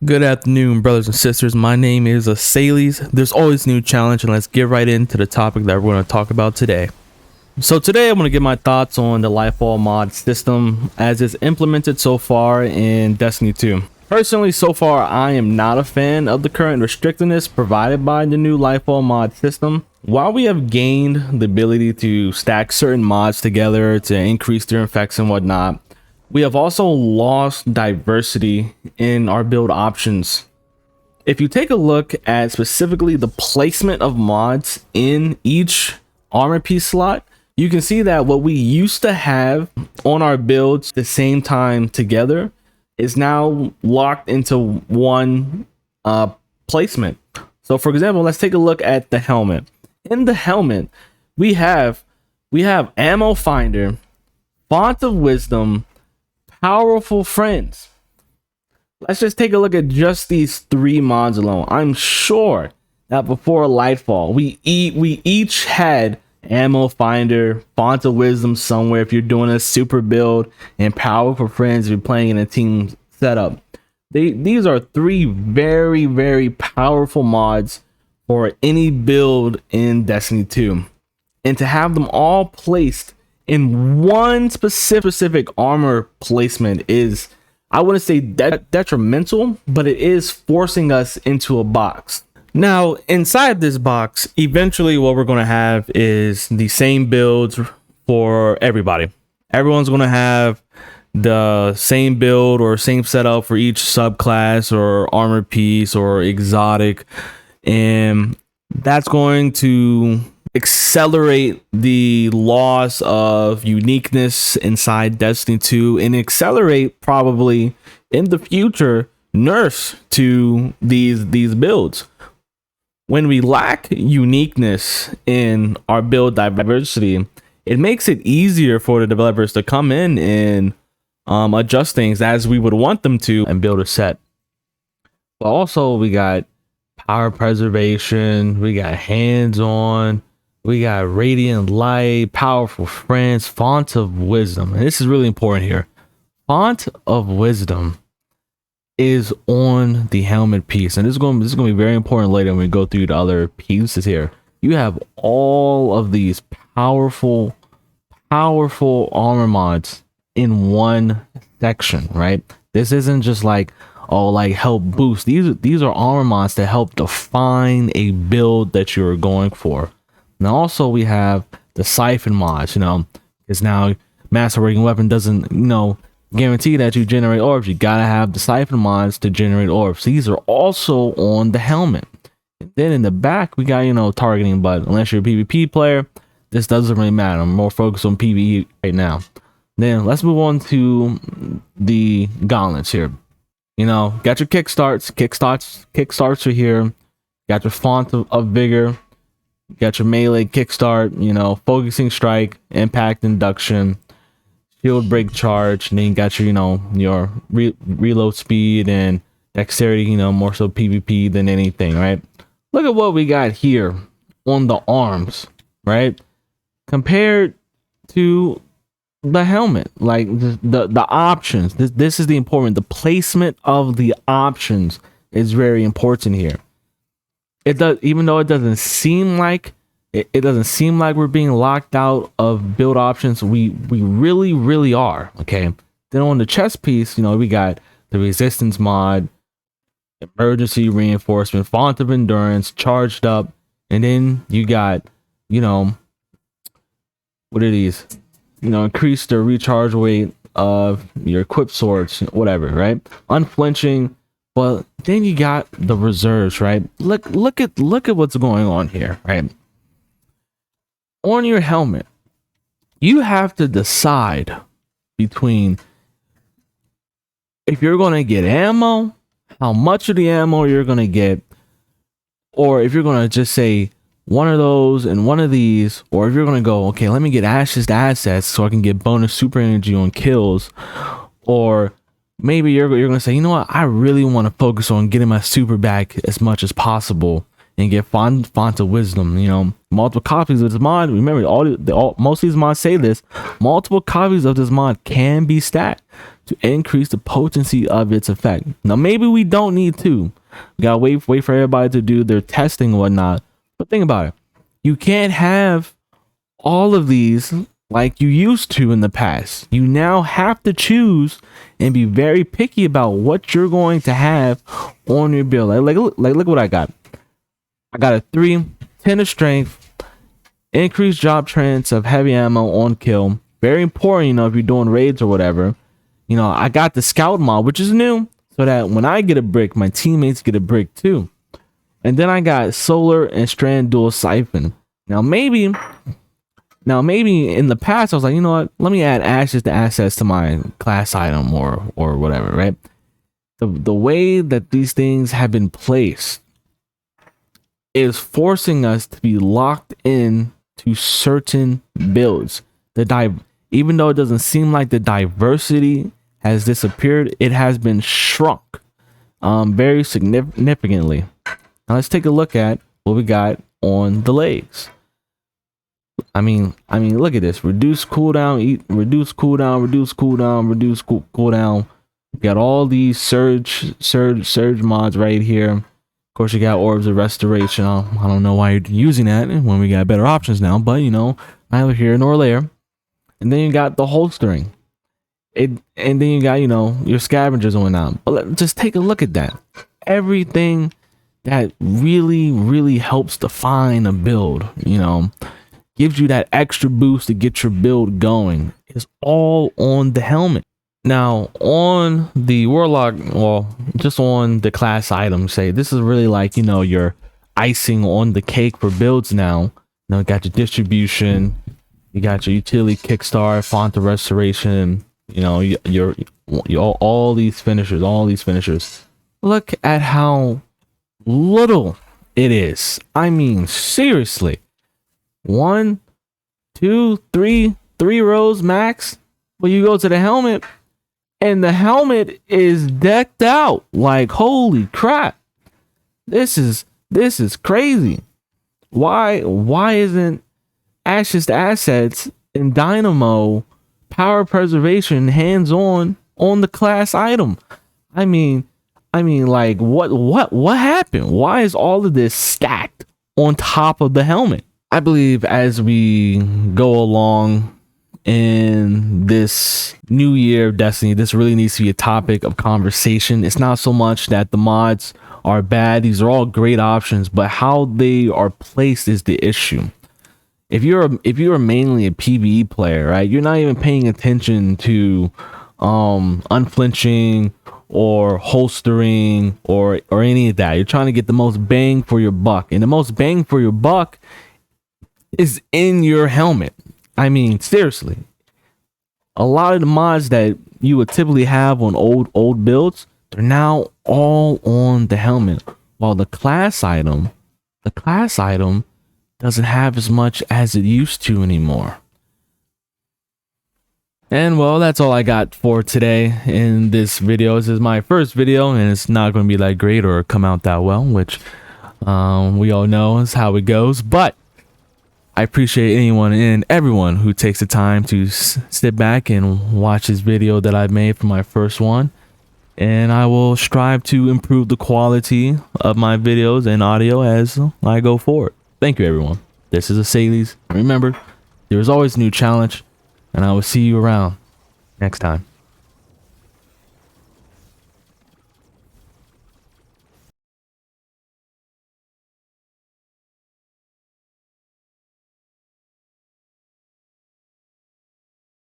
Good afternoon, brothers and sisters. My name is Asales. There's always a new challenge, and let's get right into the topic that we're going to talk about today. So today I'm going to give my thoughts on the LightFall mod system as it's implemented so far in Destiny 2. Personally, so far I am not a fan of the current restrictiveness provided by the new LightFall mod system. While we have gained the ability to stack certain mods together to increase their effects and whatnot, we have also lost diversity in our build options. If you take a look at specifically the placement of mods in each armor piece slot, you can see that what we used to have on our builds the same time together is now locked into one placement. So for example, let's take a look at the helmet. In the helmet, we have ammo finder, font of wisdom, powerful friends. Let's just take a look at just these three mods alone. I'm sure that before LightFall, we each had ammo finder, font of wisdom somewhere if you're doing a super build, and powerful friends if you're playing in a team setup. These are three very, very powerful mods for any build in Destiny 2. And to have them all placed in one specific armor placement is, I wouldn't say detrimental, but it is forcing us into a box. Now, inside this box, eventually what we're going to have is the same builds for everybody. Everyone's going to have the same build or same setup for each subclass or armor piece or exotic, and that's going to accelerate the loss of uniqueness inside Destiny 2 and accelerate probably in the future nerfs to these builds. When we lack uniqueness in our build diversity, it makes it easier for the developers to come in and adjust things as we would want them to and build a set. But also we got power preservation, we got hands-on, we got radiant light, powerful friends, font of wisdom. And this is really important here. Font of wisdom is on the helmet piece, and this is going to be very important later when we go through the other pieces here. You have all of these powerful armor mods in one section, right? This isn't just like, oh, like help boost. These are armor mods that help define a build that you're going for. Now also we have the siphon mods, because now master working weapon doesn't, guarantee that you generate orbs. You gotta have the siphon mods to generate orbs. These are also on the helmet. And then in the back we got, targeting, but unless you're a PvP player, this doesn't really matter. I'm more focused on PvE right now. Then let's move on to the gauntlets here. Got your kickstarts are here. Got your font of vigor. Got your melee kickstart, focusing strike, impact induction, shield break charge, and then you got your reload speed and dexterity, more so PvP than anything, right? Look at what we got here on the arms, right? Compared to the helmet, like the options. This is the important. The placement of the options is very important here. It does, even though it doesn't seem like we're being locked out of build options, we really are. Okay. Then on the chest piece, we got the resistance mod, emergency reinforcement, font of endurance, charged up, and then you got, what are these? Increase the recharge weight of your equipped swords, whatever, right? Unflinching. But then you got the reserves, right? Look at what's going on here, right? On your helmet, you have to decide between if you're going to get ammo, how much of the ammo you're going to get, or if you're going to just say one of those and one of these, or if you're going to go, okay, let me get Ash's assets so I can get bonus super energy on kills, or maybe you're going to say, you know what, I really want to focus on getting my super back as much as possible, and get font of wisdom. You know, multiple copies of this mod. Remember, most of these mods say this. Multiple copies of this mod can be stacked to increase the potency of its effect. Now, maybe we don't need to. We gotta wait for everybody to do their testing and whatnot. But think about it. You can't have all of these like you used to in the past. You now have to choose and be very picky about what you're going to have on your build. Look what I got. I got a 3, 10 of strength, increased drop chance of heavy ammo on kill. Very important, you know, if you're doing raids or whatever. You know, I got the scout mod, which is new, so that when I get a brick, my teammates get a brick too. And then I got solar and strand dual siphon. Now maybe in the past I was like, you know what? Let me add ashes to assets to my class item or whatever, right? The way that these things have been placed is forcing us to be locked in to certain builds. Even though it doesn't seem like the diversity has disappeared, it has been shrunk very significantly. Now let's take a look at what we got on the legs. I mean, look at this. Reduce cooldown, reduce cooldown, reduce cooldown, reduce cooldown. We got all these surge mods right here. Of course, you got orbs of restoration. I don't know why you're using that when we got better options now, but you know, neither here nor there. And then you got the holstering. And then you got, you know, your scavengers and whatnot. But just take a look at that. Everything that really helps define a build, you know, gives you that extra boost to get your build going, is all on the helmet. Now on the warlock, well, just on the class item, say this is really like, you know, your icing on the cake for builds now. You know, you got your distribution, you got your utility kickstart, font of restoration, you know, your all these finishers. Look at how little it is. I mean, seriously. 1, 2, 3 rows max. Well, you go to the helmet and the helmet is decked out. Like, holy crap. This is crazy. Why isn't Ashes to Assets and Dynamo power preservation hands-on on the class item? I mean, like, what happened? Why is all of this stacked on top of the helmet? I believe as we go along in this new year of Destiny, this really needs to be a topic of conversation. It's not so much that the mods are bad. These are all great options, but how they are placed is the issue. If you're mainly a PvE player, right, you're not even paying attention to unflinching or holstering or any of that. You're trying to get the most bang for your buck, and the most bang for your buck is in your helmet. I mean, seriously, a lot of the mods that you would typically have on old builds, they're now all on the helmet, while the class item doesn't have as much as it used to anymore. And well, that's all I got for today in this video. This is my first video, and it's not going to be that great or come out that well, which we all know is how it goes. But I appreciate anyone and everyone who takes the time to sit back and watch this video that I've made for my first one. And I will strive to improve the quality of my videos and audio as I go forward. Thank you, everyone. This is Asales. Remember, there is always a new challenge, and I will see you around next time.